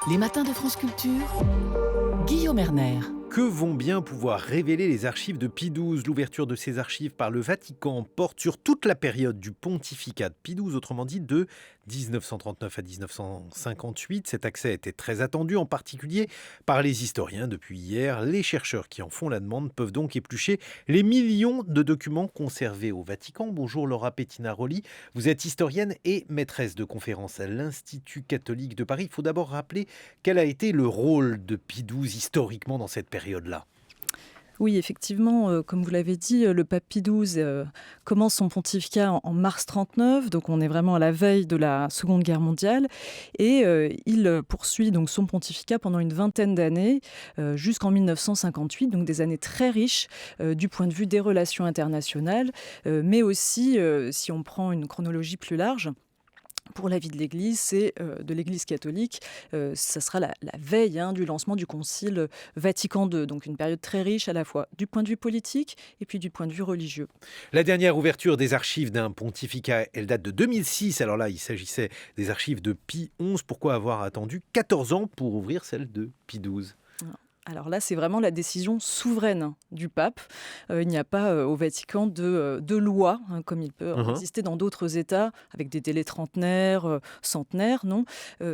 Les matins de France Culture, Guillaume Erner. Que vont bien pouvoir révéler les archives de Pie XII? L'ouverture de ces archives par le Vatican porte sur toute la période du pontificat de Pie XII, autrement dit de 1939 à 1958. Cet accès était très attendu, en particulier par les historiens depuis hier. Les chercheurs qui en font la demande peuvent donc éplucher les millions de documents conservés au Vatican. Bonjour Laura Pettinaroli, vous êtes historienne et maîtresse de conférences à l'Institut catholique de Paris. Il faut d'abord rappeler quel a été le rôle de Pie XII historiquement dans cette période-là. Oui, effectivement, comme vous l'avez dit, le pape Pie XII commence son pontificat en mars 1939, donc on est vraiment à la veille de la Seconde Guerre mondiale, et il poursuit donc son pontificat pendant une vingtaine d'années, jusqu'en 1958, donc des années très riches du point de vue des relations internationales, mais aussi, si on prend une chronologie plus large, pour la vie de l'Église et de l'Église catholique, ça sera la veille du lancement du Concile Vatican II. Donc une période très riche à la fois du point de vue politique et puis du point de vue religieux. La dernière ouverture des archives d'un pontificat, elle date de 2006. Alors là, il s'agissait des archives de Pie XI. Pourquoi avoir attendu 14 ans pour ouvrir celle de Pie XII ? Alors là, c'est vraiment la décision souveraine du pape. Il n'y a pas au Vatican de loi, comme il peut en exister dans d'autres États, avec des délais trentenaires, centenaires. Non,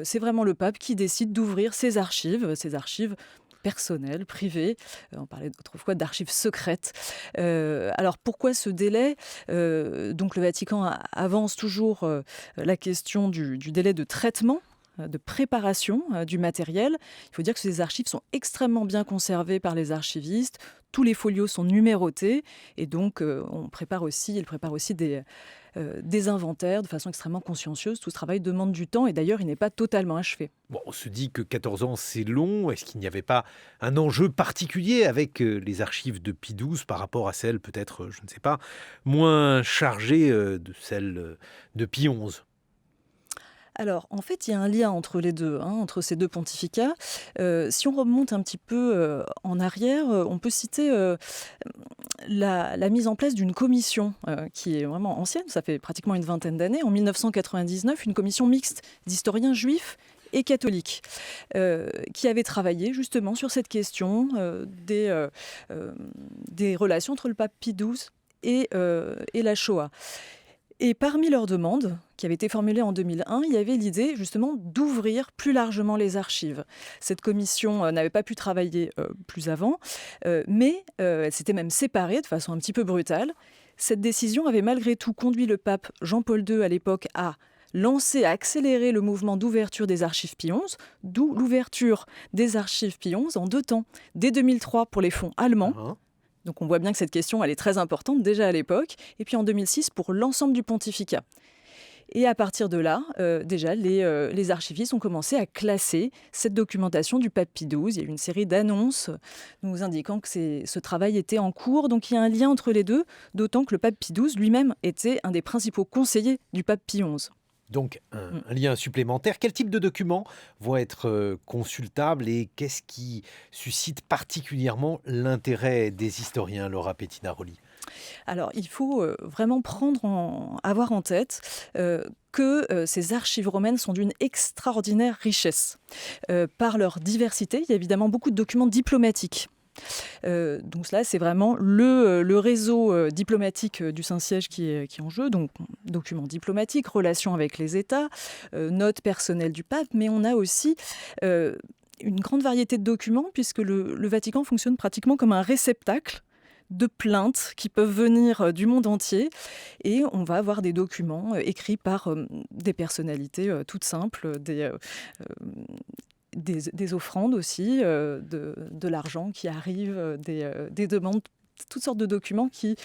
c'est vraiment le pape qui décide d'ouvrir ses archives personnelles, privées. On parlait autrefois d'archives secrètes. Alors pourquoi ce délai ? Donc le Vatican avance toujours la question du délai de traitement, de préparation du matériel. Il faut dire que ces archives sont extrêmement bien conservées par les archivistes. Tous les folios sont numérotés et donc il prépare aussi des inventaires de façon extrêmement consciencieuse. Tout ce travail demande du temps et d'ailleurs il n'est pas totalement achevé. Bon, on se dit que 14 ans c'est long. Est-ce qu'il n'y avait pas un enjeu particulier avec les archives de Pie XII par rapport à celles peut-être, je ne sais pas, moins chargées de celles de Pie XI ? Alors, en fait, il y a un lien entre les deux, entre ces deux pontificats. Si on remonte un petit peu en arrière, on peut citer la mise en place d'une commission qui est vraiment ancienne, ça fait pratiquement une vingtaine d'années, en 1999, une commission mixte d'historiens juifs et catholiques, qui avait travaillé justement sur cette question des relations entre le pape Pie XII et la Shoah. Et parmi leurs demandes, qui avaient été formulées en 2001, il y avait l'idée justement d'ouvrir plus largement les archives. Cette commission n'avait pas pu travailler plus avant, mais elle s'était même séparée de façon un petit peu brutale. Cette décision avait malgré tout conduit le pape Jean-Paul II à l'époque à accélérer le mouvement d'ouverture des archives Pie XI, d'où l'ouverture des archives Pie XI en 2 temps. Dès 2003 pour les fonds allemands. Donc on voit bien que cette question, elle est très importante déjà à l'époque. Et puis en 2006 pour l'ensemble du pontificat. Et à partir de là, déjà, les archivistes ont commencé à classer cette documentation du pape Pie XII. Il y a eu une série d'annonces nous indiquant que ce travail était en cours. Donc il y a un lien entre les deux, d'autant que le pape Pie XII lui-même était un des principaux conseillers du pape Pie XI. Donc un lien supplémentaire. Quel type de documents vont être consultables et qu'est-ce qui suscite particulièrement l'intérêt des historiens, Laura Pettinaroli ? Alors, il faut vraiment avoir en tête que ces archives romaines sont d'une extraordinaire richesse. Par leur diversité, il y a évidemment beaucoup de documents diplomatiques. Donc là, c'est vraiment le réseau diplomatique du Saint-Siège qui est en jeu, donc documents diplomatiques, relations avec les États, notes personnelles du pape, mais on a aussi une grande variété de documents puisque le Vatican fonctionne pratiquement comme un réceptacle de plaintes qui peuvent venir du monde entier et on va avoir des documents écrits par des personnalités toutes simples, des offrandes aussi, de l'argent qui arrive, des demandes, toutes sortes de documents qui...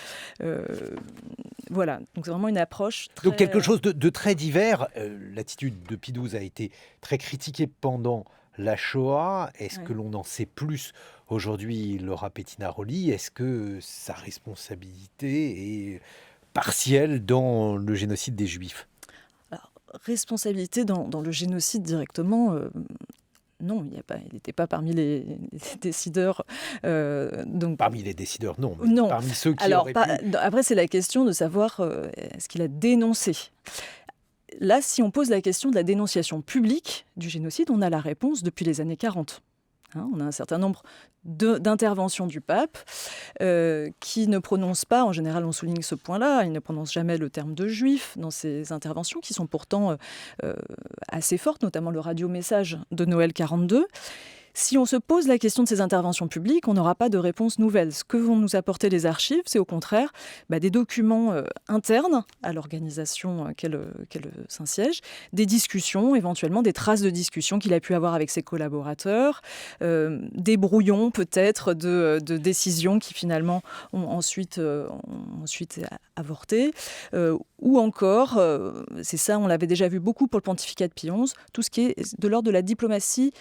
voilà, donc c'est vraiment une approche très... Donc quelque chose de très divers. L'attitude de Pie XII a été très critiquée pendant la Shoah. Est-ce que l'on en sait plus aujourd'hui, Laura Pettinaroli ? Est-ce que sa responsabilité est partielle dans le génocide des Juifs ? Alors, responsabilité dans le génocide directement... Non, il n'était pas parmi les décideurs. Parmi les décideurs, non. Non. Parmi ceux qui auraient pu... Après, c'est la question de savoir est-ce qu'il a dénoncé. là, si on pose la question de la dénonciation publique du génocide, on a la réponse depuis les années 40. On a un certain nombre d'interventions du pape qui ne prononce pas, en général on souligne ce point-là, il ne prononce jamais le terme de juif dans ses interventions qui sont pourtant assez fortes, notamment le radio-message de Noël 42. Si on se pose la question de ces interventions publiques, on n'aura pas de réponse nouvelle. Ce que vont nous apporter les archives, c'est au contraire des documents internes à l'organisation qu'elle s'insiège, des discussions, éventuellement des traces de discussions qu'il a pu avoir avec ses collaborateurs, des brouillons peut-être de décisions qui finalement ont ensuite avorté, ou encore, c'est ça, on l'avait déjà vu beaucoup pour le pontificat de Pie XI, tout ce qui est de l'ordre de la diplomatie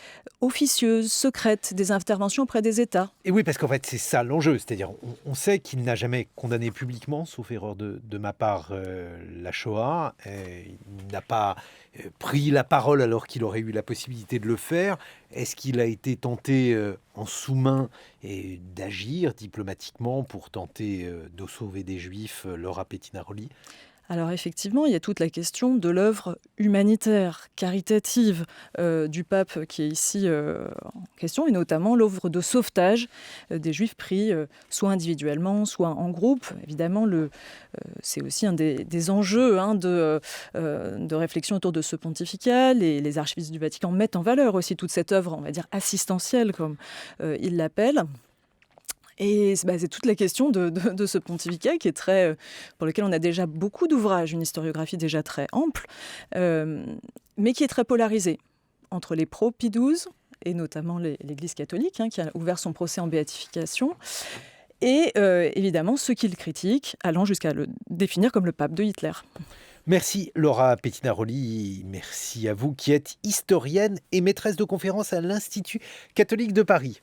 officieuse, secrète, des interventions auprès des États. Et oui, parce qu'en fait, c'est ça l'enjeu. C'est-à-dire, on sait qu'il n'a jamais condamné publiquement, sauf erreur de ma part, la Shoah. Il n'a pas pris la parole alors qu'il aurait eu la possibilité de le faire. Est-ce qu'il a été tenté en sous-main d'agir diplomatiquement pour tenter de sauver des Juifs, Laura Pettinaroli ? Alors effectivement, il y a toute la question de l'œuvre humanitaire, caritative du pape qui est ici en question, et notamment l'œuvre de sauvetage des Juifs pris soit individuellement, soit en groupe. Évidemment, c'est aussi un des enjeux de réflexion autour de ce pontificat. Les archivistes du Vatican mettent en valeur aussi toute cette œuvre, on va dire, assistentielle, comme ils l'appellent. Et c'est toute la question de ce pontificat qui est pour lequel on a déjà beaucoup d'ouvrages, une historiographie déjà très ample, mais qui est très polarisée entre les pro-Pie XII, et notamment l'Église catholique, qui a ouvert son procès en béatification, et évidemment ceux qui le critiquent, allant jusqu'à le définir comme le pape de Hitler. Merci Laura Pettinaroli, merci à vous qui êtes historienne et maîtresse de conférences à l'Institut catholique de Paris.